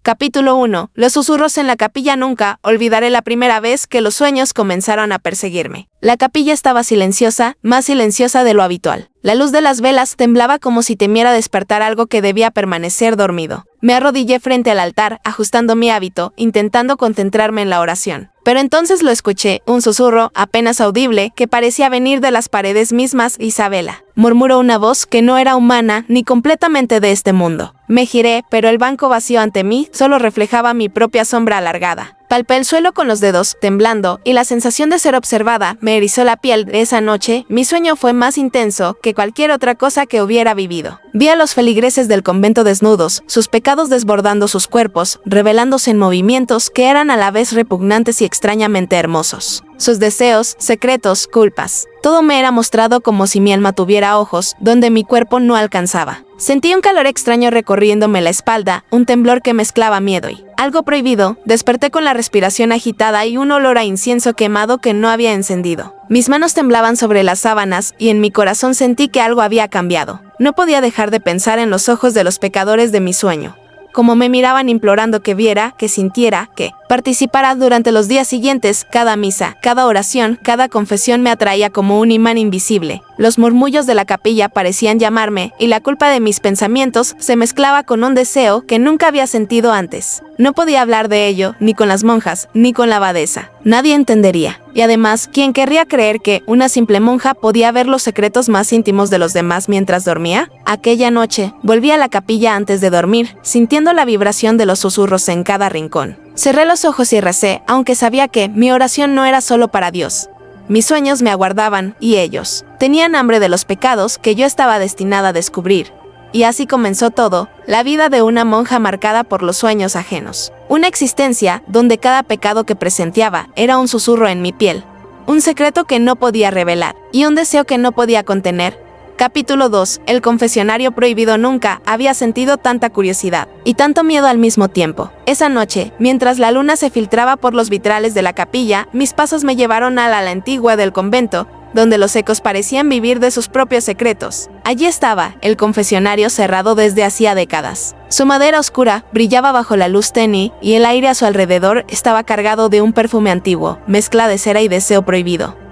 Capítulo 1. Los susurros en la capilla. Nunca olvidaré la primera vez que los sueños comenzaron a perseguirme. La capilla estaba silenciosa, más silenciosa de lo habitual. La luz de las velas temblaba como si temiera despertar algo que debía permanecer dormido. Me arrodillé frente al altar, ajustando mi hábito, intentando concentrarme en la oración. Pero entonces lo escuché, un susurro, apenas audible, que parecía venir de las paredes mismas. Isabela, murmuró una voz que no era humana ni completamente de este mundo. Me giré, pero el banco vacío ante mí solo reflejaba mi propia sombra alargada. Palpé el suelo con los dedos, temblando, y la sensación de ser observada me erizó la piel. De esa noche, mi sueño fue más intenso que cualquier otra cosa que hubiera vivido. Vi a los feligreses del convento desnudos, sus pecados desbordando sus cuerpos, revelándose en movimientos que eran a la vez repugnantes y extrañamente hermosos. Sus deseos, secretos, culpas. Todo me era mostrado como si mi alma tuviera ojos, donde mi cuerpo no alcanzaba. Sentí un calor extraño recorriéndome la espalda, un temblor que mezclaba miedo y algo prohibido. Desperté con la respiración agitada y un olor a incienso quemado que no había encendido. Mis manos temblaban sobre las sábanas y en mi corazón sentí que algo había cambiado. No podía dejar de pensar en los ojos de los pecadores de mi sueño. Como me miraban implorando que viera, que sintiera, que participara durante los días siguientes. Cada misa, cada oración, cada confesión me atraía como un imán invisible. Los murmullos de la capilla parecían llamarme, y la culpa de mis pensamientos se mezclaba con un deseo que nunca había sentido antes. No podía hablar de ello, ni con las monjas, ni con la abadesa. Nadie entendería. Y además, ¿quién querría creer que una simple monja podía ver los secretos más íntimos de los demás mientras dormía? Aquella noche, volví a la capilla antes de dormir, sintiendo la vibración de los susurros en cada rincón. Cerré los ojos y recé, aunque sabía que mi oración no era solo para Dios. Mis sueños me aguardaban, y ellos tenían hambre de los pecados que yo estaba destinada a descubrir. Y así comenzó todo, la vida de una monja marcada por los sueños ajenos. Una existencia donde cada pecado que presenciaba era un susurro en mi piel, un secreto que no podía revelar, y un deseo que no podía contener. Capítulo 2. El confesionario prohibido. Nunca había sentido tanta curiosidad y tanto miedo al mismo tiempo. Esa noche, mientras la luna se filtraba por los vitrales de la capilla, mis pasos me llevaron a la antigua del convento, donde los ecos parecían vivir de sus propios secretos. Allí estaba, el confesionario cerrado desde hacía décadas. Su madera oscura brillaba bajo la luz tenue y el aire a su alrededor estaba cargado de un perfume antiguo, mezcla de cera y deseo prohibido.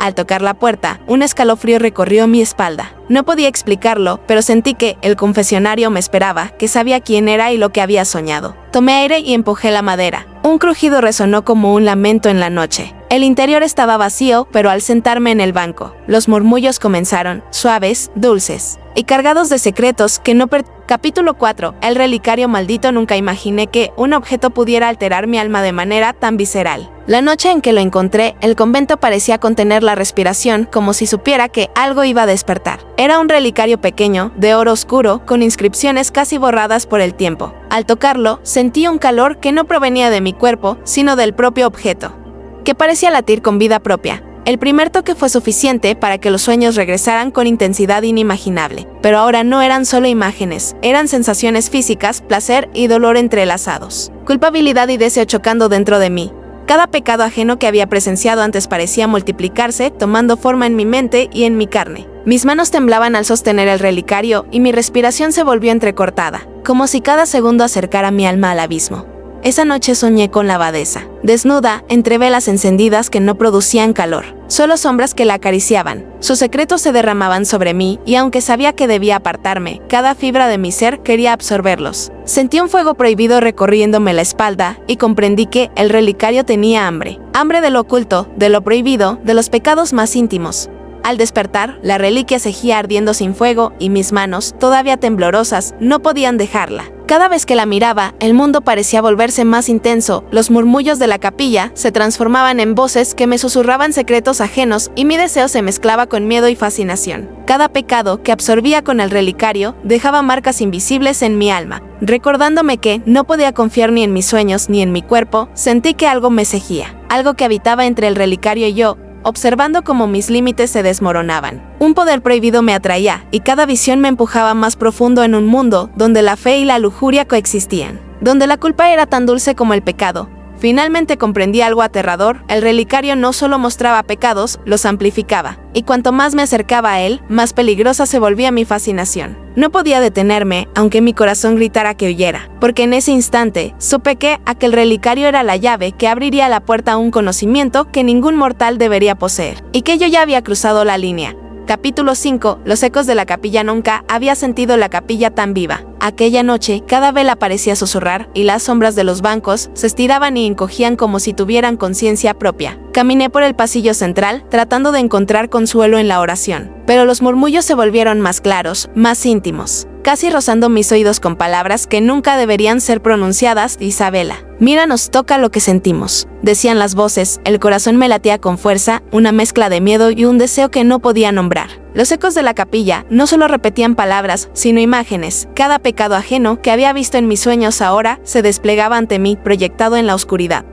Al tocar la puerta, un escalofrío recorrió mi espalda. No podía explicarlo, pero sentí que el confesionario me esperaba, que sabía quién era y lo que había soñado. Tomé aire y empujé la madera. Un crujido resonó como un lamento en la noche. El interior estaba vacío, pero al sentarme en el banco, los murmullos comenzaron, suaves, dulces y cargados de secretos que no Capítulo 4. El relicario maldito. Nunca imaginé que un objeto pudiera alterar mi alma de manera tan visceral. La noche en que lo encontré, el convento parecía contener la respiración, como si supiera que algo iba a despertar. Era un relicario pequeño, de oro oscuro, con inscripciones casi borradas por el tiempo. Al tocarlo, sentí un calor que no provenía de mi cuerpo, sino del propio objeto, que parecía latir con vida propia. El primer toque fue suficiente para que los sueños regresaran con intensidad inimaginable. Pero ahora no eran solo imágenes, eran sensaciones físicas, placer y dolor entrelazados. Culpabilidad y deseo chocando dentro de mí. Cada pecado ajeno que había presenciado antes parecía multiplicarse, tomando forma en mi mente y en mi carne. Mis manos temblaban al sostener el relicario y mi respiración se volvió entrecortada, como si cada segundo acercara mi alma al abismo. Esa noche soñé con la abadesa, desnuda, entre velas encendidas que no producían calor, solo sombras que la acariciaban. Sus secretos se derramaban sobre mí y aunque sabía que debía apartarme, cada fibra de mi ser quería absorberlos. Sentí un fuego prohibido recorriéndome la espalda y comprendí que el relicario tenía hambre. Hambre de lo oculto, de lo prohibido, de los pecados más íntimos. Al despertar, la reliquia seguía ardiendo sin fuego y mis manos, todavía temblorosas, no podían dejarla. Cada vez que la miraba, el mundo parecía volverse más intenso, los murmullos de la capilla se transformaban en voces que me susurraban secretos ajenos y mi deseo se mezclaba con miedo y fascinación. Cada pecado que absorbía con el relicario dejaba marcas invisibles en mi alma. Recordándome que no podía confiar ni en mis sueños ni en mi cuerpo, sentí que algo me seguía, algo que habitaba entre el relicario y yo, observando cómo mis límites se desmoronaban. Un poder prohibido me atraía, y cada visión me empujaba más profundo en un mundo donde la fe y la lujuria coexistían, donde la culpa era tan dulce como el pecado. Finalmente comprendí algo aterrador: el relicario no solo mostraba pecados, los amplificaba. Y cuanto más me acercaba a él, más peligrosa se volvía mi fascinación. No podía detenerme, aunque mi corazón gritara que huyera, porque en ese instante supe que aquel relicario era la llave que abriría la puerta a un conocimiento que ningún mortal debería poseer, y que yo ya había cruzado la línea. Capítulo 5. Los ecos de la capilla. Nunca había sentido la capilla tan viva. Aquella noche, cada vela parecía susurrar, y las sombras de los bancos se estiraban y encogían como si tuvieran conciencia propia. Caminé por el pasillo central, tratando de encontrar consuelo en la oración, pero los murmullos se volvieron más claros, más íntimos, casi rozando mis oídos con palabras que nunca deberían ser pronunciadas. Isabela, mira, nos toca lo que sentimos, decían las voces. El corazón me latía con fuerza, una mezcla de miedo y un deseo que no podía nombrar. Los ecos de la capilla no solo repetían palabras, sino imágenes. Cada pecado ajeno que había visto en mis sueños ahora se desplegaba ante mí, proyectado en la oscuridad,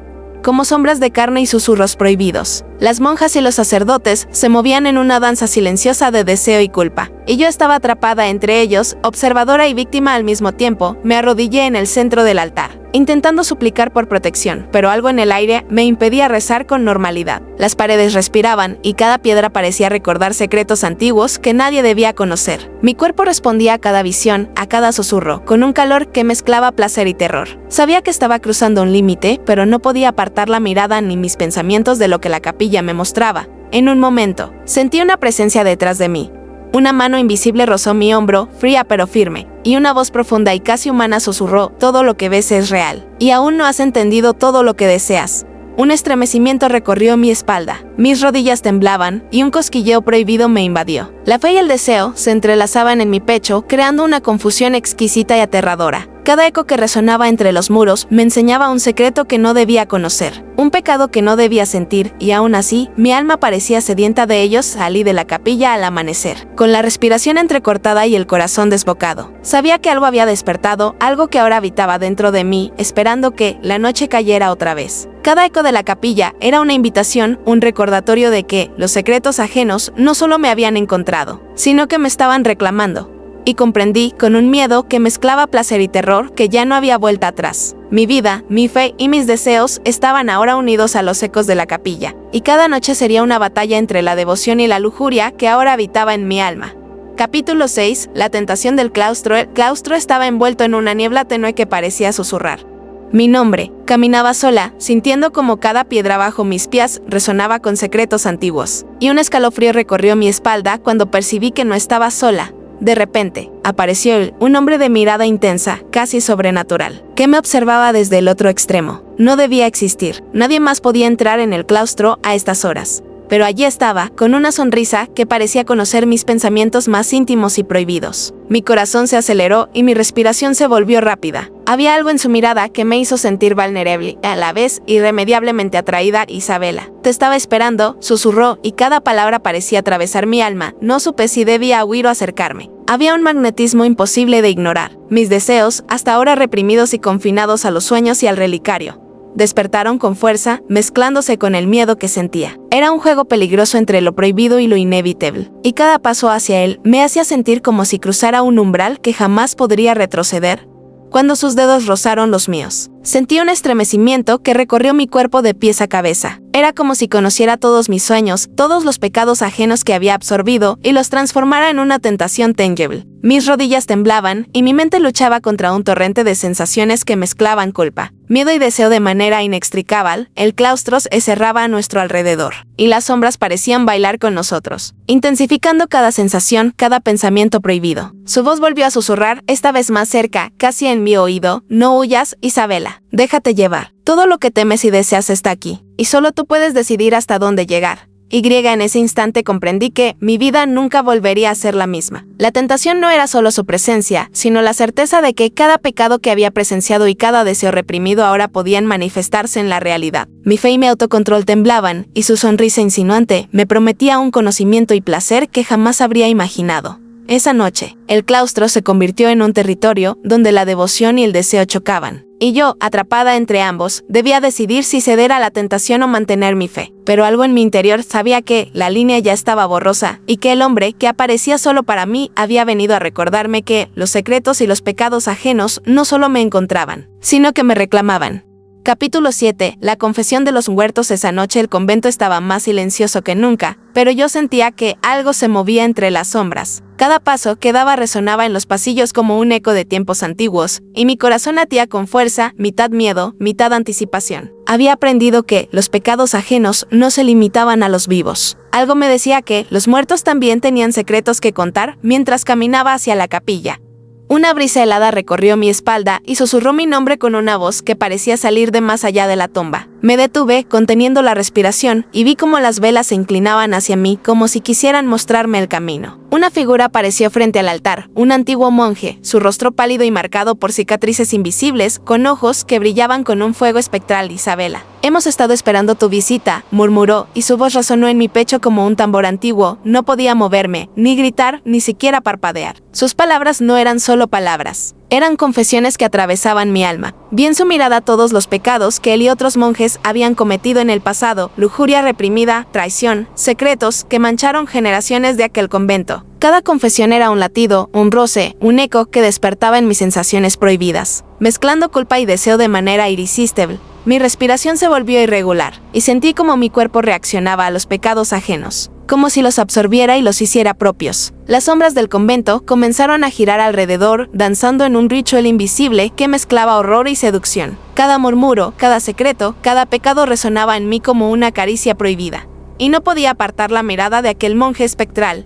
como sombras de carne y susurros prohibidos. Las monjas y los sacerdotes se movían en una danza silenciosa de deseo y culpa, y yo estaba atrapada entre ellos, observadora y víctima al mismo tiempo. Me arrodillé en el centro del altar, intentando suplicar por protección, pero algo en el aire me impedía rezar con normalidad. Las paredes respiraban, y cada piedra parecía recordar secretos antiguos que nadie debía conocer. Mi cuerpo respondía a cada visión, a cada susurro, con un calor que mezclaba placer y terror. Sabía que estaba cruzando un límite, pero no podía apartar la mirada ni mis pensamientos de lo que la capilla me mostraba. En un momento, sentí una presencia detrás de mí. Una mano invisible rozó mi hombro, fría pero firme, y una voz profunda y casi humana susurró: todo lo que ves es real, y aún no has entendido todo lo que deseas. Un estremecimiento recorrió mi espalda, mis rodillas temblaban, y un cosquilleo prohibido me invadió. La fe y el deseo se entrelazaban en mi pecho, creando una confusión exquisita y aterradora. Cada eco que resonaba entre los muros me enseñaba un secreto que no debía conocer, un pecado que no debía sentir, y aún así, mi alma parecía sedienta de ellos. Salí de la capilla al amanecer, con la respiración entrecortada y el corazón desbocado. Sabía que algo había despertado, algo que ahora habitaba dentro de mí, esperando que la noche cayera otra vez. Cada eco de la capilla era una invitación, un recordatorio de que los secretos ajenos no solo me habían encontrado, sino que me estaban reclamando. Y comprendí, con un miedo que mezclaba placer y terror, que ya no había vuelta atrás. Mi vida, mi fe y mis deseos estaban ahora unidos a los ecos de la capilla, y cada noche sería una batalla entre la devoción y la lujuria que ahora habitaba en mi alma. Capítulo 6. La tentación del claustro. El claustro estaba envuelto en una niebla tenue que parecía susurrar mi nombre. Caminaba sola, sintiendo como cada piedra bajo mis pies resonaba con secretos antiguos, y un escalofrío recorrió mi espalda cuando percibí que no estaba sola. De repente, apareció él, un hombre de mirada intensa, casi sobrenatural, que me observaba desde el otro extremo. No debía existir, nadie más podía entrar en el claustro a estas horas. Pero allí estaba, con una sonrisa que parecía conocer mis pensamientos más íntimos y prohibidos. Mi corazón se aceleró y mi respiración se volvió rápida. Había algo en su mirada que me hizo sentir vulnerable, a la vez irremediablemente atraída. Isabela, te estaba esperando, susurró, y cada palabra parecía atravesar mi alma. No supe si debía huir o acercarme. Había un magnetismo imposible de ignorar. Mis deseos, hasta ahora reprimidos y confinados a los sueños y al relicario, despertaron con fuerza, mezclándose con el miedo que sentía. Era un juego peligroso entre lo prohibido y lo inevitable, y cada paso hacia él me hacía sentir como si cruzara un umbral que jamás podría retroceder. Cuando sus dedos rozaron los míos, sentí un estremecimiento que recorrió mi cuerpo de pies a cabeza. Era como si conociera todos mis sueños, todos los pecados ajenos que había absorbido, y los transformara en una tentación tangible. Mis rodillas temblaban, y mi mente luchaba contra un torrente de sensaciones que mezclaban culpa, miedo y deseo de manera inextricable. El claustro se cerraba a nuestro alrededor, y las sombras parecían bailar con nosotros, intensificando cada sensación, cada pensamiento prohibido. Su voz volvió a susurrar, esta vez más cerca, casi en mi oído: no huyas, Isabela. Déjate llevar. Todo lo que temes y deseas está aquí, y solo tú puedes decidir hasta dónde llegar. En ese instante comprendí que mi vida nunca volvería a ser la misma. La tentación no era solo su presencia, sino la certeza de que cada pecado que había presenciado y cada deseo reprimido ahora podían manifestarse en la realidad. Mi fe y mi autocontrol temblaban, y su sonrisa insinuante me prometía un conocimiento y placer que jamás habría imaginado. Esa noche, el claustro se convirtió en un territorio donde la devoción y el deseo chocaban. Y yo, atrapada entre ambos, debía decidir si ceder a la tentación o mantener mi fe. Pero algo en mi interior sabía que la línea ya estaba borrosa, y que el hombre que aparecía solo para mí había venido a recordarme que los secretos y los pecados ajenos no solo me encontraban, sino que me reclamaban. Capítulo 7. La confesión de los huertos. Esa noche el convento estaba más silencioso que nunca, pero yo sentía que algo se movía entre las sombras. Cada paso que daba resonaba en los pasillos como un eco de tiempos antiguos, y mi corazón latía con fuerza, mitad miedo, mitad anticipación. Había aprendido que los pecados ajenos no se limitaban a los vivos. Algo me decía que los muertos también tenían secretos que contar mientras caminaba hacia la capilla. Una brisa helada recorrió mi espalda y susurró mi nombre con una voz que parecía salir de más allá de la tumba. Me detuve, conteniendo la respiración, y vi cómo las velas se inclinaban hacia mí como si quisieran mostrarme el camino. Una figura apareció frente al altar, un antiguo monje, su rostro pálido y marcado por cicatrices invisibles, con ojos que brillaban con un fuego espectral. Isabela, hemos estado esperando tu visita, murmuró, y su voz resonó en mi pecho como un tambor antiguo. No podía moverme, ni gritar, ni siquiera parpadear. Sus palabras no eran solo palabras. Eran confesiones que atravesaban mi alma. Vi en su mirada todos los pecados que él y otros monjes habían cometido en el pasado, lujuria reprimida, traición, secretos que mancharon generaciones de aquel convento. Cada confesión era un latido, un roce, un eco que despertaba en mis sensaciones prohibidas, mezclando culpa y deseo de manera irresistible. Mi respiración se volvió irregular, y sentí como mi cuerpo reaccionaba a los pecados ajenos, como si los absorbiera y los hiciera propios. Las sombras del convento comenzaron a girar alrededor, danzando en un ritual invisible que mezclaba horror y seducción. Cada murmuro, cada secreto, cada pecado resonaba en mí como una caricia prohibida, y no podía apartar la mirada de aquel monje espectral.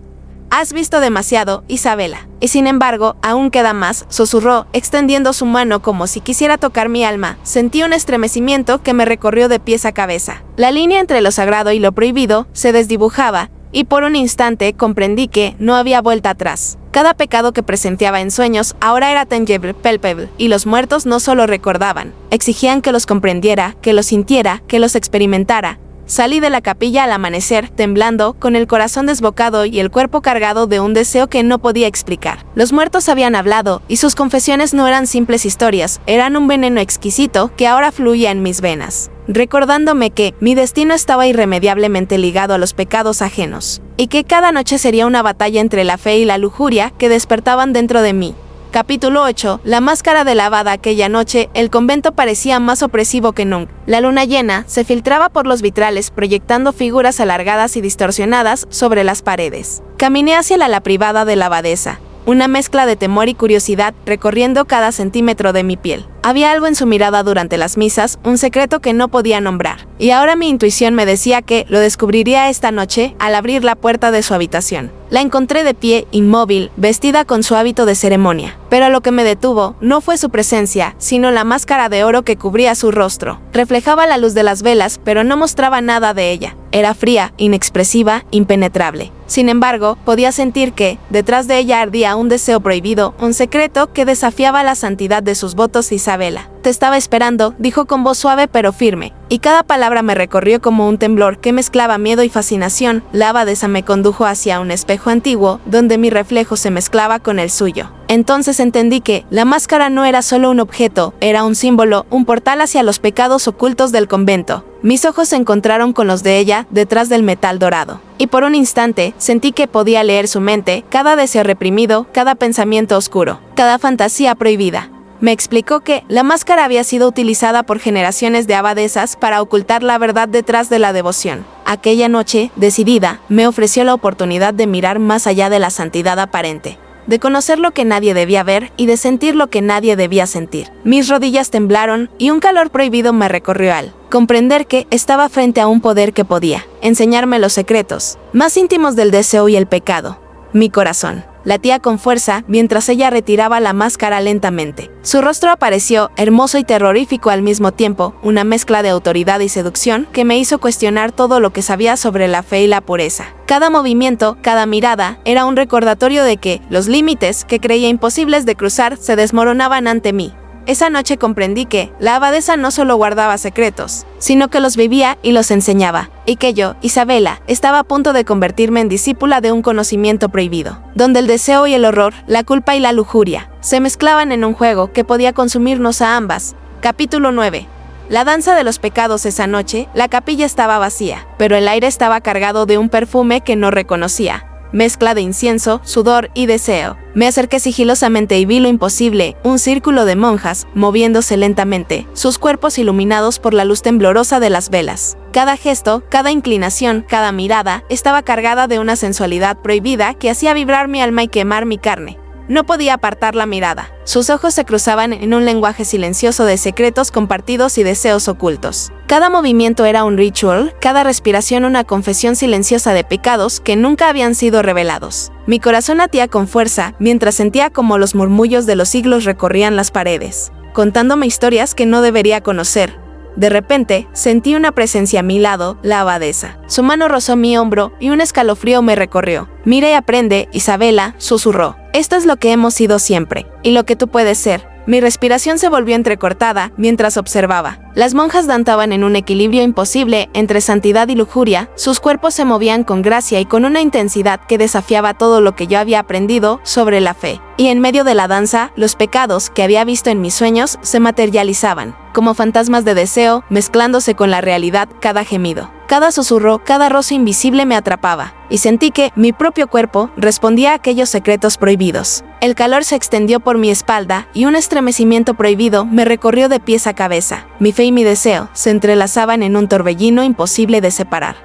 Has visto demasiado, Isabela. Y sin embargo, aún queda más, susurró, extendiendo su mano como si quisiera tocar mi alma. Sentí un estremecimiento que me recorrió de pies a cabeza. La línea entre lo sagrado y lo prohibido se desdibujaba, y por un instante comprendí que no había vuelta atrás. Cada pecado que presenciaba en sueños ahora era tangible, palpable, y los muertos no solo recordaban, exigían que los comprendiera, que los sintiera, que los experimentara. Salí de la capilla al amanecer, temblando, con el corazón desbocado y el cuerpo cargado de un deseo que no podía explicar. Los muertos habían hablado, y sus confesiones no eran simples historias, eran un veneno exquisito que ahora fluía en mis venas, recordándome que mi destino estaba irremediablemente ligado a los pecados ajenos, y que cada noche sería una batalla entre la fe y la lujuria que despertaban dentro de mí. Capítulo 8. La máscara de lavada. Aquella noche, el convento parecía más opresivo que nunca. La luna llena se filtraba por los vitrales, proyectando figuras alargadas y distorsionadas sobre las paredes. Caminé hacia la ala privada de la abadesa, una mezcla de temor y curiosidad recorriendo cada centímetro de mi piel. Había algo en su mirada durante las misas, un secreto que no podía nombrar, y ahora mi intuición me decía que lo descubriría esta noche al abrir la puerta de su habitación. La encontré de pie, inmóvil, vestida con su hábito de ceremonia. Pero lo que me detuvo no fue su presencia, sino la máscara de oro que cubría su rostro. Reflejaba la luz de las velas, pero no mostraba nada de ella. Era fría, inexpresiva, impenetrable. Sin embargo, podía sentir que, detrás de ella ardía un deseo prohibido, un secreto que desafiaba la santidad de sus votos. Isabela, te estaba esperando, dijo con voz suave pero firme, y cada palabra me recorrió como un temblor que mezclaba miedo y fascinación. La abadesa me condujo hacia un espejo antiguo, donde mi reflejo se mezclaba con el suyo. Entonces entendí que la máscara no era solo un objeto, era un símbolo, un portal hacia los pecados ocultos del convento. Mis ojos se encontraron con los de ella detrás del metal dorado, y por un instante sentí que podía leer su mente, cada deseo reprimido, cada pensamiento oscuro, cada fantasía prohibida. Me explicó que la máscara había sido utilizada por generaciones de abadesas para ocultar la verdad detrás de la devoción. Aquella noche, decidida, me ofreció la oportunidad de mirar más allá de la santidad aparente, de conocer lo que nadie debía ver y de sentir lo que nadie debía sentir. Mis rodillas temblaron y un calor prohibido me recorrió al comprender que estaba frente a un poder que podía enseñarme los secretos más íntimos del deseo y el pecado. Mi corazón latía con fuerza mientras ella retiraba la máscara lentamente. Su rostro apareció hermoso y terrorífico al mismo tiempo, una mezcla de autoridad y seducción que me hizo cuestionar todo lo que sabía sobre la fe y la pureza. Cada movimiento, cada mirada, era un recordatorio de que los límites que creía imposibles de cruzar se desmoronaban ante mí. Esa noche comprendí que la abadesa no solo guardaba secretos, sino que los vivía y los enseñaba, y que yo, Isabela, estaba a punto de convertirme en discípula de un conocimiento prohibido, donde el deseo y el horror, la culpa y la lujuria, se mezclaban en un juego que podía consumirnos a ambas. Capítulo 9. La danza de los pecados. Esa noche, la capilla estaba vacía, pero el aire estaba cargado de un perfume que no reconocía. mezcla de incienso, sudor y deseo. Me acerqué sigilosamente y vi lo imposible, un círculo de monjas, moviéndose lentamente, sus cuerpos iluminados por la luz temblorosa de las velas. Cada gesto, cada inclinación, cada mirada, estaba cargada de una sensualidad prohibida que hacía vibrar mi alma y quemar mi carne. No podía apartar la mirada. Sus ojos se cruzaban en un lenguaje silencioso de secretos compartidos y deseos ocultos. Cada movimiento era un ritual, cada respiración una confesión silenciosa de pecados que nunca habían sido revelados. Mi corazón latía con fuerza, mientras sentía como los murmullos de los siglos recorrían las paredes, contándome historias que no debería conocer. De repente, sentí una presencia a mi lado, la abadesa. Su mano rozó mi hombro y un escalofrío me recorrió. «Mira y aprende, Isabela», susurró. «Esto es lo que hemos sido siempre, y lo que tú puedes ser». Mi respiración se volvió entrecortada mientras observaba. Las monjas danzaban en un equilibrio imposible entre santidad y lujuria, sus cuerpos se movían con gracia y con una intensidad que desafiaba todo lo que yo había aprendido sobre la fe. Y en medio de la danza, los pecados que había visto en mis sueños se materializaban, como fantasmas de deseo, mezclándose con la realidad cada gemido. Cada susurro, cada roce invisible me atrapaba, y sentí que mi propio cuerpo respondía a aquellos secretos prohibidos. El calor se extendió por mi espalda y un estremecimiento prohibido me recorrió de pies a cabeza. Mi fe y mi deseo se entrelazaban en un torbellino imposible de separar.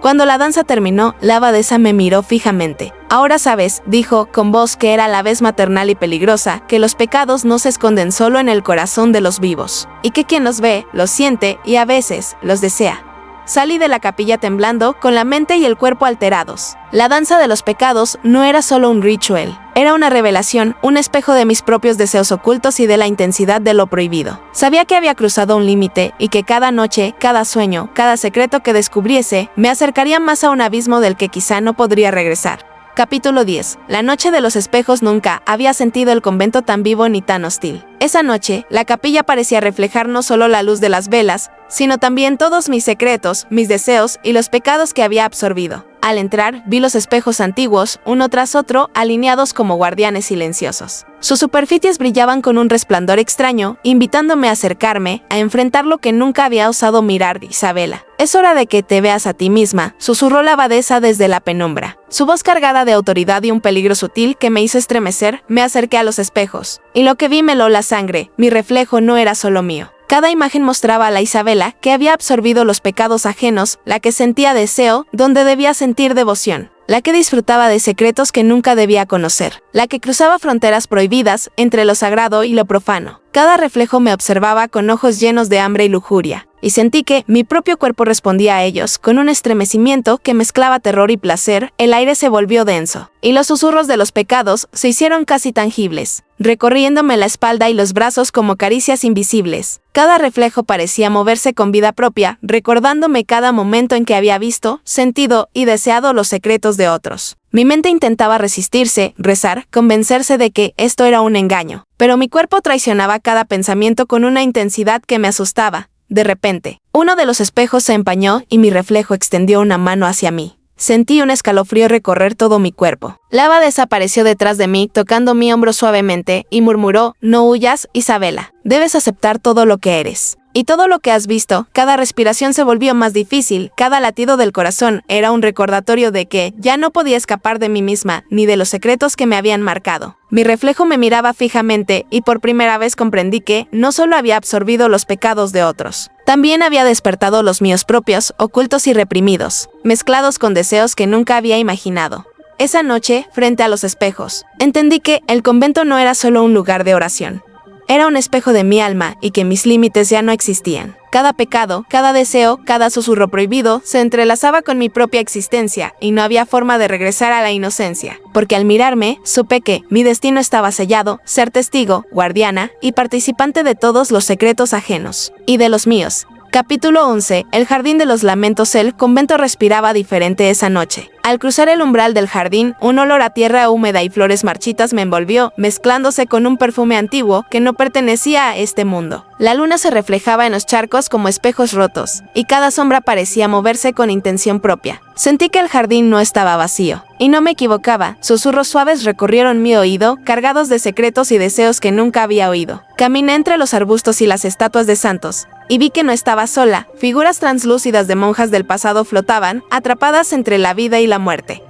Cuando la danza terminó, la abadesa me miró fijamente. «Ahora sabes», dijo, con voz que era a la vez maternal y peligrosa, «que los pecados no se esconden solo en el corazón de los vivos, y que quien los ve, los siente y a veces los desea». Salí de la capilla temblando, con la mente y el cuerpo alterados. La danza de los pecados no era solo un ritual, era una revelación, un espejo de mis propios deseos ocultos y de la intensidad de lo prohibido. Sabía que había cruzado un límite y que cada noche, cada sueño, cada secreto que descubriese, me acercaría más a un abismo del que quizá no podría regresar. Capítulo 10. La noche de los espejos. Nunca había sentido el convento tan vivo ni tan hostil. Esa noche, la capilla parecía reflejar no solo la luz de las velas, sino también todos mis secretos, mis deseos y los pecados que había absorbido. Al entrar, vi los espejos antiguos, uno tras otro, alineados como guardianes silenciosos. Sus superficies brillaban con un resplandor extraño, invitándome a acercarme, a enfrentar lo que nunca había osado mirar. «Isabela, es hora de que te veas a ti misma», susurró la abadesa desde la penumbra. Su voz cargada de autoridad y un peligro sutil que me hizo estremecer. Me acerqué a los espejos, y lo que vi me heló la sangre. Mi reflejo no era solo mío. Cada imagen mostraba a la Isabela que había absorbido los pecados ajenos, la que sentía deseo donde debía sentir devoción, la que disfrutaba de secretos que nunca debía conocer, la que cruzaba fronteras prohibidas entre lo sagrado y lo profano. Cada reflejo me observaba con ojos llenos de hambre y lujuria, y sentí que mi propio cuerpo respondía a ellos con un estremecimiento que mezclaba terror y placer. El aire se volvió denso, y los susurros de los pecados se hicieron casi tangibles, recorriéndome la espalda y los brazos como caricias invisibles. Cada reflejo parecía moverse con vida propia, recordándome cada momento en que había visto, sentido y deseado los secretos de otros. Mi mente intentaba resistirse, rezar, convencerse de que esto era un engaño, pero mi cuerpo traicionaba cada pensamiento con una intensidad que me asustaba. De repente, uno de los espejos se empañó y mi reflejo extendió una mano hacia mí. Sentí un escalofrío recorrer todo mi cuerpo. La abadesa apareció detrás de mí, tocando mi hombro suavemente, y murmuró: «No huyas, Isabela. Debes aceptar todo lo que eres y todo lo que has visto». Cada respiración se volvió más difícil, cada latido del corazón era un recordatorio de que ya no podía escapar de mí misma, ni de los secretos que me habían marcado. Mi reflejo me miraba fijamente, y por primera vez comprendí que no solo había absorbido los pecados de otros, también había despertado los míos propios, ocultos y reprimidos, mezclados con deseos que nunca había imaginado. Esa noche, frente a los espejos, entendí que el convento no era solo un lugar de oración. Era un espejo de mi alma y que mis límites ya no existían. Cada pecado, cada deseo, cada susurro prohibido se entrelazaba con mi propia existencia y no había forma de regresar a la inocencia. Porque al mirarme, supe que mi destino estaba sellado, ser testigo, guardiana y participante de todos los secretos ajenos. Y de los míos. Capítulo 11. El jardín de los lamentos. El convento respiraba diferente esa noche. Al cruzar el umbral del jardín, un olor a tierra húmeda y flores marchitas me envolvió, mezclándose con un perfume antiguo que no pertenecía a este mundo. La luna se reflejaba en los charcos como espejos rotos, y cada sombra parecía moverse con intención propia. Sentí que el jardín no estaba vacío, y no me equivocaba. Susurros suaves recorrieron mi oído, cargados de secretos y deseos que nunca había oído. Caminé entre los arbustos y las estatuas de santos, y vi que no estaba sola. Figuras translúcidas de monjas del pasado flotaban, atrapadas entre la vida y la muerte.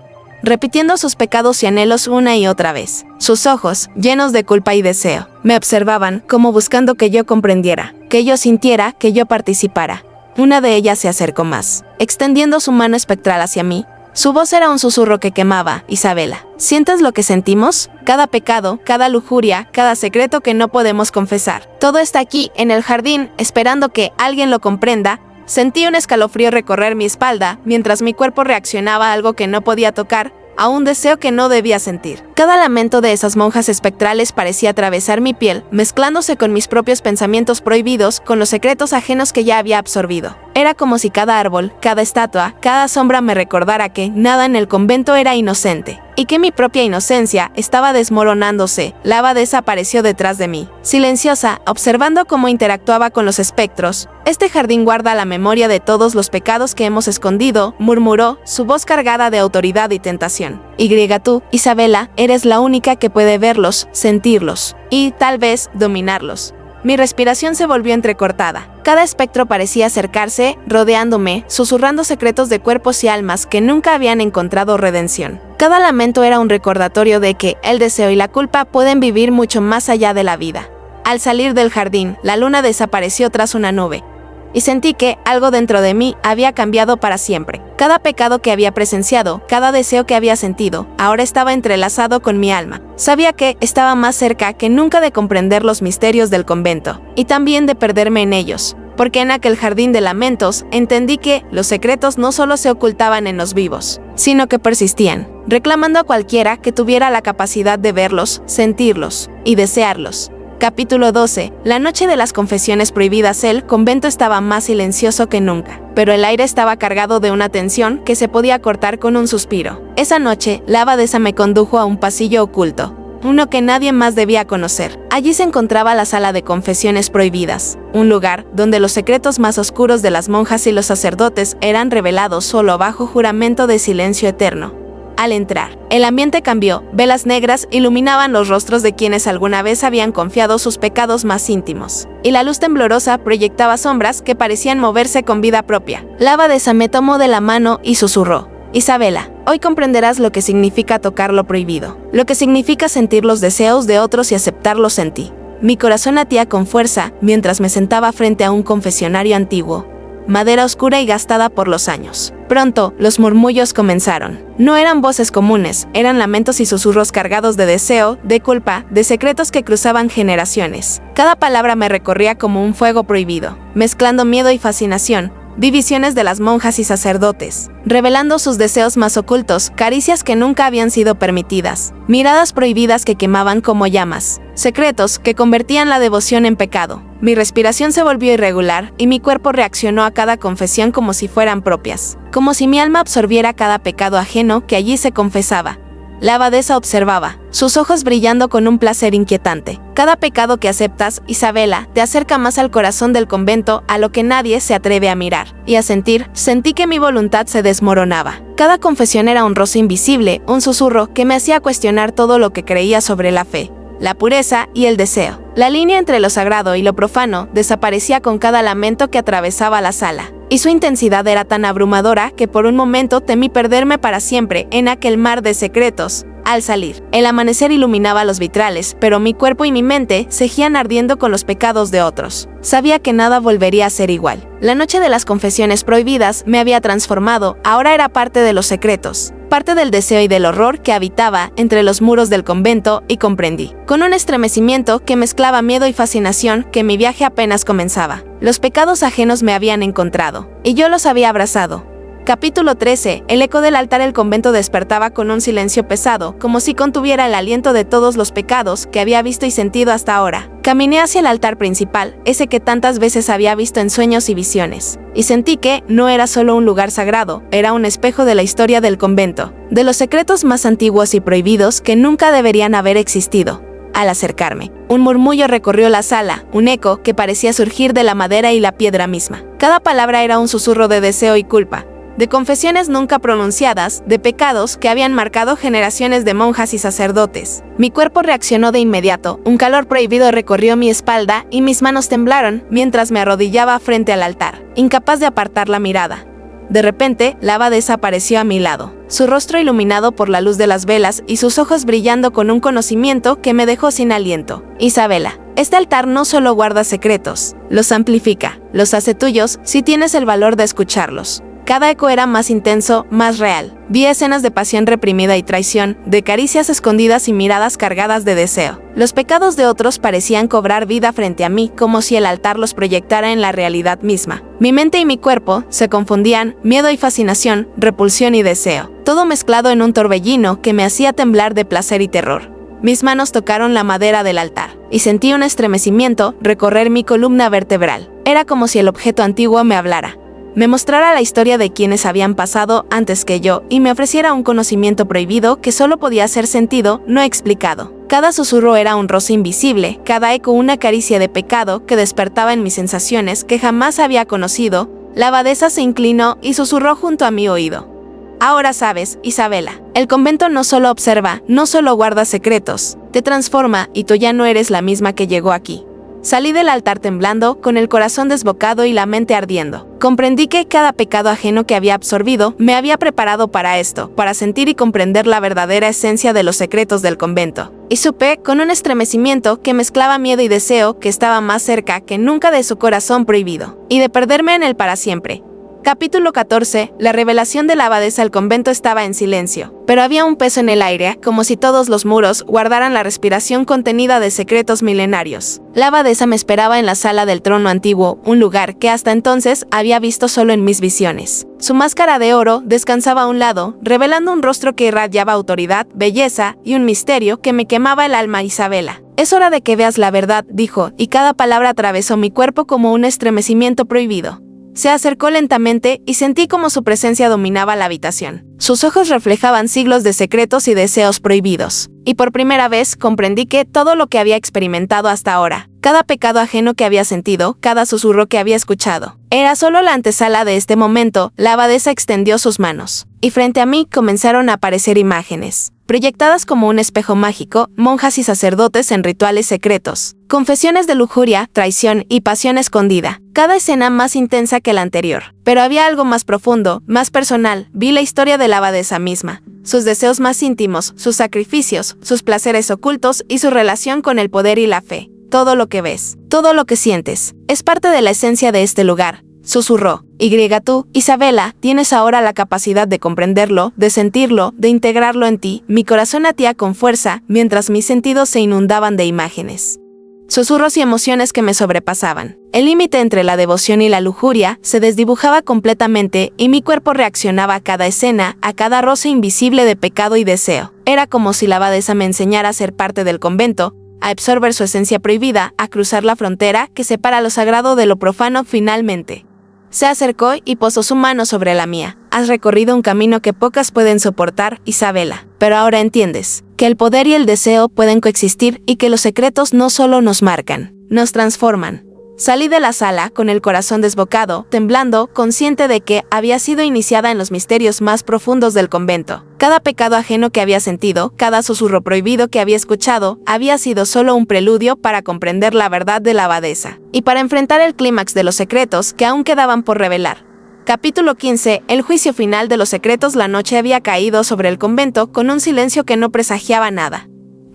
repitiendo sus pecados y anhelos una y otra vez. Sus ojos, llenos de culpa y deseo, me observaban como buscando que yo comprendiera, que yo sintiera, que yo participara. Una de ellas se acercó más, extendiendo su mano espectral hacia mí. Su voz era un susurro que quemaba. Isabela, ¿sientes lo que sentimos? Cada pecado, cada lujuria, cada secreto que no podemos confesar. Todo está aquí, en el jardín, esperando que alguien lo comprenda. Sentí un escalofrío recorrer mi espalda, mientras mi cuerpo reaccionaba a algo que no podía tocar, a un deseo que no debía sentir. Cada lamento de esas monjas espectrales parecía atravesar mi piel, mezclándose con mis propios pensamientos prohibidos, con los secretos ajenos que ya había absorbido. Era como si cada árbol, cada estatua, cada sombra me recordara que nada en el convento era inocente, y que mi propia inocencia estaba desmoronándose. La abadesa apareció detrás de mí, silenciosa, observando cómo interactuaba con los espectros. Este jardín guarda la memoria de todos los pecados que hemos escondido, murmuró, su voz cargada de autoridad y tentación. Tú, Isabela, eres la única que puede verlos, sentirlos, y, tal vez, dominarlos. Mi respiración se volvió entrecortada. Cada espectro parecía acercarse, rodeándome, susurrando secretos de cuerpos y almas que nunca habían encontrado redención. Cada lamento era un recordatorio de que el deseo y la culpa pueden vivir mucho más allá de la vida. Al salir del jardín, la luna desapareció tras una nube, y sentí que algo dentro de mí había cambiado para siempre. Cada pecado que había presenciado, cada deseo que había sentido, ahora estaba entrelazado con mi alma. Sabía que estaba más cerca que nunca de comprender los misterios del convento, y también de perderme en ellos, porque en aquel jardín de lamentos entendí que los secretos no solo se ocultaban en los vivos, sino que persistían, reclamando a cualquiera que tuviera la capacidad de verlos, sentirlos y desearlos. Capítulo 12. La noche de las confesiones prohibidas. El convento estaba más silencioso que nunca, pero el aire estaba cargado de una tensión que se podía cortar con un suspiro. Esa noche, la abadesa me condujo a un pasillo oculto, uno que nadie más debía conocer. Allí se encontraba la sala de confesiones prohibidas, un lugar donde los secretos más oscuros de las monjas y los sacerdotes eran revelados solo bajo juramento de silencio eterno. Al entrar, el ambiente cambió. Velas negras iluminaban los rostros de quienes alguna vez habían confiado sus pecados más íntimos, y la luz temblorosa proyectaba sombras que parecían moverse con vida propia. La abadesa me tomó de la mano y susurró: Isabela, hoy comprenderás lo que significa tocar lo prohibido, lo que significa sentir los deseos de otros y aceptarlos en ti. Mi corazón latía con fuerza mientras me sentaba frente a un confesionario antiguo, madera oscura y gastada por los años. Pronto, los murmullos comenzaron. No eran voces comunes, eran lamentos y susurros cargados de deseo, de culpa, de secretos que cruzaban generaciones. Cada palabra me recorría como un fuego prohibido, mezclando miedo y fascinación. Divisiones de las monjas y sacerdotes, revelando sus deseos más ocultos, caricias que nunca habían sido permitidas, miradas prohibidas que quemaban como llamas, secretos que convertían la devoción en pecado. Mi respiración se volvió irregular y mi cuerpo reaccionó a cada confesión como si fueran propias, como si mi alma absorbiera cada pecado ajeno que allí se confesaba. La abadesa observaba, sus ojos brillando con un placer inquietante. Cada pecado que aceptas, Isabela, te acerca más al corazón del convento, a lo que nadie se atreve a mirar y a sentir. Sentí que mi voluntad se desmoronaba. Cada confesión era un roce invisible, un susurro que me hacía cuestionar todo lo que creía sobre la fe, la pureza y el deseo. La línea entre lo sagrado y lo profano desaparecía con cada lamento que atravesaba la sala, y su intensidad era tan abrumadora que por un momento temí perderme para siempre en aquel mar de secretos. Al salir, el amanecer iluminaba los vitrales, pero mi cuerpo y mi mente seguían ardiendo con los pecados de otros. Sabía que nada volvería a ser igual. La noche de las confesiones prohibidas me había transformado, ahora era parte de los secretos, parte del deseo y del horror que habitaba entre los muros del convento, y comprendí, con un estremecimiento que mezclaba miedo y fascinación, que mi viaje apenas comenzaba. Los pecados ajenos me habían encontrado, y yo los había abrazado. Capítulo 13. El eco del altar. El convento despertaba con un silencio pesado, como si contuviera el aliento de todos los pecados que había visto y sentido hasta ahora. Caminé hacia el altar principal, ese que tantas veces había visto en sueños y visiones, y sentí que no era solo un lugar sagrado, era un espejo de la historia del convento, de los secretos más antiguos y prohibidos que nunca deberían haber existido. Al acercarme, un murmullo recorrió la sala, un eco que parecía surgir de la madera y la piedra misma. Cada palabra era un susurro de deseo y culpa, de confesiones nunca pronunciadas, de pecados que habían marcado generaciones de monjas y sacerdotes. Mi cuerpo reaccionó de inmediato, un calor prohibido recorrió mi espalda y mis manos temblaron mientras me arrodillaba frente al altar, incapaz de apartar la mirada. De repente, la abadesa apareció a mi lado, su rostro iluminado por la luz de las velas y sus ojos brillando con un conocimiento que me dejó sin aliento. Isabela, este altar no solo guarda secretos, los amplifica, los hace tuyos si tienes el valor de escucharlos. Cada eco era más intenso, más real. Vi escenas de pasión reprimida y traición, de caricias escondidas y miradas cargadas de deseo. Los pecados de otros parecían cobrar vida frente a mí, como si el altar los proyectara en la realidad misma. Mi mente y mi cuerpo se confundían, miedo y fascinación, repulsión y deseo, todo mezclado en un torbellino que me hacía temblar de placer y terror. Mis manos tocaron la madera del altar, y sentí un estremecimiento recorrer mi columna vertebral. Era como si el objeto antiguo me hablara. Me mostrara la historia de quienes habían pasado antes que yo y me ofreciera un conocimiento prohibido que solo podía ser sentido, no explicado. Cada susurro era un roce invisible, cada eco una caricia de pecado que despertaba en mis sensaciones que jamás había conocido. La abadesa se inclinó y susurró junto a mi oído. Ahora sabes, Isabela, el convento no solo observa, no solo guarda secretos, te transforma y tú ya no eres la misma que llegó aquí. Salí del altar temblando, con el corazón desbocado y la mente ardiendo. Comprendí que cada pecado ajeno que había absorbido me había preparado para esto, para sentir y comprender la verdadera esencia de los secretos del convento. Y supe, con un estremecimiento que mezclaba miedo y deseo, que estaba más cerca que nunca de su corazón prohibido, y de perderme en él para siempre. Capítulo 14. La revelación de la abadesa. El convento estaba en silencio, pero había un peso en el aire, como si todos los muros guardaran la respiración contenida de secretos milenarios. La abadesa me esperaba en la sala del trono antiguo, un lugar que hasta entonces había visto solo en mis visiones. Su máscara de oro descansaba a un lado, revelando un rostro que irradiaba autoridad, belleza y un misterio que me quemaba el alma. Isabela, es hora de que veas la verdad, dijo, y cada palabra atravesó mi cuerpo como un estremecimiento prohibido. Se acercó lentamente y sentí como su presencia dominaba la habitación. Sus ojos reflejaban siglos de secretos y deseos prohibidos. Y por primera vez comprendí que todo lo que había experimentado hasta ahora, cada pecado ajeno que había sentido, cada susurro que había escuchado, era solo la antesala de este momento. La abadesa extendió sus manos, y frente a mí comenzaron a aparecer imágenes, proyectadas como un espejo mágico, monjas y sacerdotes en rituales secretos, confesiones de lujuria, traición y pasión escondida, cada escena más intensa que la anterior. Pero había algo más profundo, más personal. Vi la historia de la abadesa misma, sus deseos más íntimos, sus sacrificios, sus placeres ocultos y su relación con el poder y la fe. Todo lo que ves, todo lo que sientes, es parte de la esencia de este lugar, susurró. Tú, Isabela, tienes ahora la capacidad de comprenderlo, de sentirlo, de integrarlo en ti. Mi corazón latía con fuerza, mientras mis sentidos se inundaban de imágenes, susurros y emociones que me sobrepasaban. El límite entre la devoción y la lujuria se desdibujaba completamente y mi cuerpo reaccionaba a cada escena, a cada roce invisible de pecado y deseo. Era como si la abadesa me enseñara a ser parte del convento, a absorber su esencia prohibida, a cruzar la frontera que separa lo sagrado de lo profano. Finalmente se acercó y posó su mano sobre la mía. Has recorrido un camino que pocas pueden soportar, Isabela, pero ahora entiendes que el poder y el deseo pueden coexistir y que los secretos no solo nos marcan, nos transforman. Salí de la sala con el corazón desbocado, temblando, consciente de que había sido iniciada en los misterios más profundos del convento. Cada pecado ajeno que había sentido, cada susurro prohibido que había escuchado, había sido solo un preludio para comprender la verdad de la abadesa y para enfrentar el clímax de los secretos que aún quedaban por revelar. Capítulo 15. El juicio final de los secretos. La noche había caído sobre el convento con un silencio que no presagiaba nada.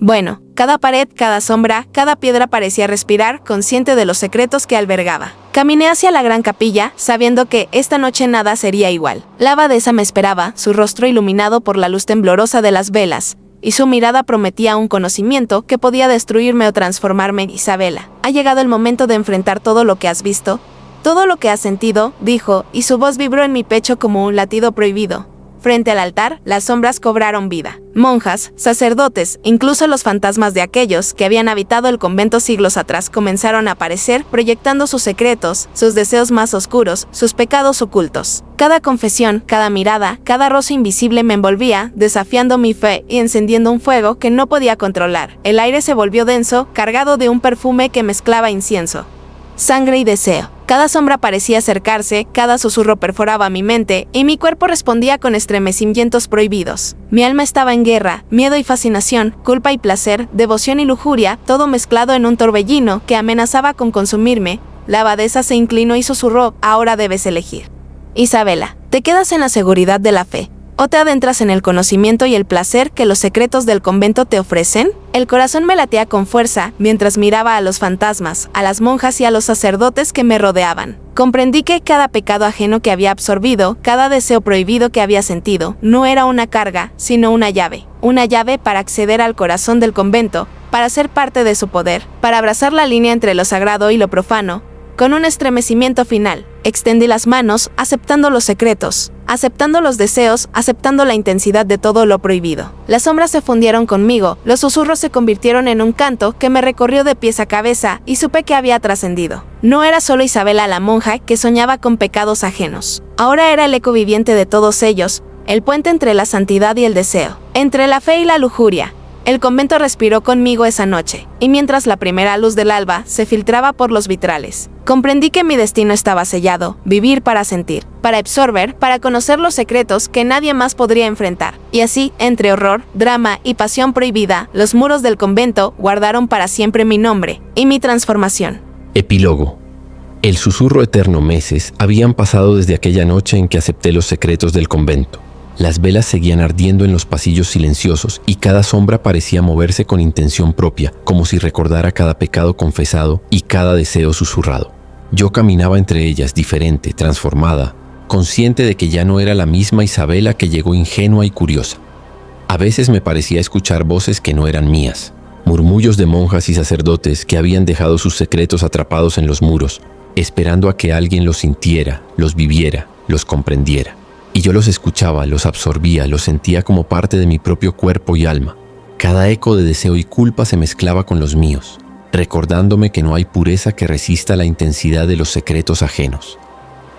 Bueno, cada pared, cada sombra, cada piedra parecía respirar, consciente de los secretos que albergaba. Caminé hacia la gran capilla, sabiendo que esta noche nada sería igual. La abadesa me esperaba, su rostro iluminado por la luz temblorosa de las velas, y su mirada prometía un conocimiento que podía destruirme o transformarme. Isabela, ha llegado el momento de enfrentar todo lo que has visto, todo lo que has sentido, dijo, y su voz vibró en mi pecho como un latido prohibido. Frente al altar, las sombras cobraron vida. Monjas, sacerdotes, incluso los fantasmas de aquellos que habían habitado el convento siglos atrás comenzaron a aparecer, proyectando sus secretos, sus deseos más oscuros, sus pecados ocultos. Cada confesión, cada mirada, cada roce invisible me envolvía, desafiando mi fe y encendiendo un fuego que no podía controlar. El aire se volvió denso, cargado de un perfume que mezclaba incienso, sangre y deseo. Cada sombra parecía acercarse, cada susurro perforaba mi mente, y mi cuerpo respondía con estremecimientos prohibidos. Mi alma estaba en guerra, miedo y fascinación, culpa y placer, devoción y lujuria, todo mezclado en un torbellino que amenazaba con consumirme. La abadesa se inclinó y susurró, ahora debes elegir. Isabela, ¿Te quedas en la seguridad de la fe? ¿O te adentras en el conocimiento y el placer que los secretos del convento te ofrecen? El corazón me latía con fuerza mientras miraba a los fantasmas, a las monjas y a los sacerdotes que me rodeaban. Comprendí que cada pecado ajeno que había absorbido, cada deseo prohibido que había sentido, no era una carga, sino una llave para acceder al corazón del convento, para ser parte de su poder, para abrazar la línea entre lo sagrado y lo profano. Con un estremecimiento final, extendí las manos, aceptando los secretos, aceptando los deseos, aceptando la intensidad de todo lo prohibido. Las sombras se fundieron conmigo, los susurros se convirtieron en un canto que me recorrió de pies a cabeza y supe que había trascendido. No era solo Isabela la monja que soñaba con pecados ajenos. Ahora era el eco viviente de todos ellos, el puente entre la santidad y el deseo, entre la fe y la lujuria. El convento respiró conmigo esa noche, y mientras la primera luz del alba se filtraba por los vitrales, comprendí que mi destino estaba sellado, vivir para sentir, para absorber, para conocer los secretos que nadie más podría enfrentar. Y así, entre horror, drama y pasión prohibida, los muros del convento guardaron para siempre mi nombre y mi transformación. Epílogo. El susurro eterno. Meses habían pasado desde aquella noche en que acepté los secretos del convento. Las velas seguían ardiendo en los pasillos silenciosos y cada sombra parecía moverse con intención propia, como si recordara cada pecado confesado y cada deseo susurrado. Yo caminaba entre ellas, diferente, transformada, consciente de que ya no era la misma Isabela que llegó ingenua y curiosa. A veces me parecía escuchar voces que no eran mías, murmullos de monjas y sacerdotes que habían dejado sus secretos atrapados en los muros, esperando a que alguien los sintiera, los viviera, los comprendiera. Y yo los escuchaba, los absorbía, los sentía como parte de mi propio cuerpo y alma. Cada eco de deseo y culpa se mezclaba con los míos, recordándome que no hay pureza que resista la intensidad de los secretos ajenos.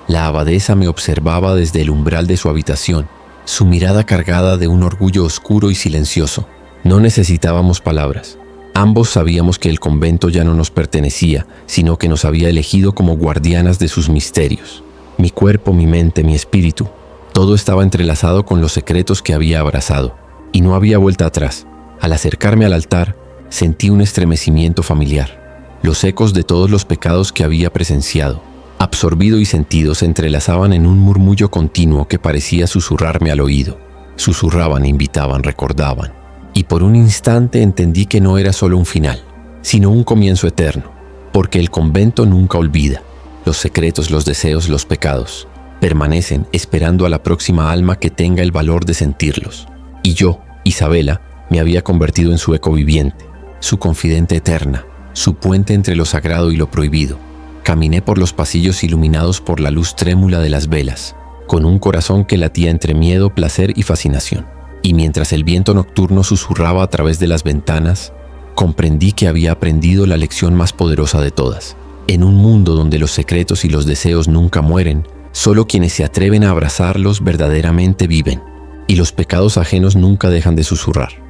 La abadesa me observaba desde el umbral de su habitación, su mirada cargada de un orgullo oscuro y silencioso. No necesitábamos palabras. Ambos sabíamos que el convento ya no nos pertenecía, sino que nos había elegido como guardianas de sus misterios. Mi cuerpo, mi mente, mi espíritu, todo estaba entrelazado con los secretos que había abrazado, y no había vuelta atrás. Al acercarme al altar, sentí un estremecimiento familiar. Los ecos de todos los pecados que había presenciado, absorbido y sentido, se entrelazaban en un murmullo continuo que parecía susurrarme al oído. Susurraban, invitaban, recordaban. Y por un instante entendí que no era solo un final, sino un comienzo eterno, porque el convento nunca olvida. Los secretos, los deseos, los pecados permanecen esperando a la próxima alma que tenga el valor de sentirlos. Y yo, Isabela, me había convertido en su eco viviente, su confidente eterna, su puente entre lo sagrado y lo prohibido. Caminé por los pasillos iluminados por la luz trémula de las velas, con un corazón que latía entre miedo, placer y fascinación. Y mientras el viento nocturno susurraba a través de las ventanas, comprendí que había aprendido la lección más poderosa de todas. En un mundo donde los secretos y los deseos nunca mueren, solo quienes se atreven a abrazarlos verdaderamente viven, y los pecados ajenos nunca dejan de susurrar.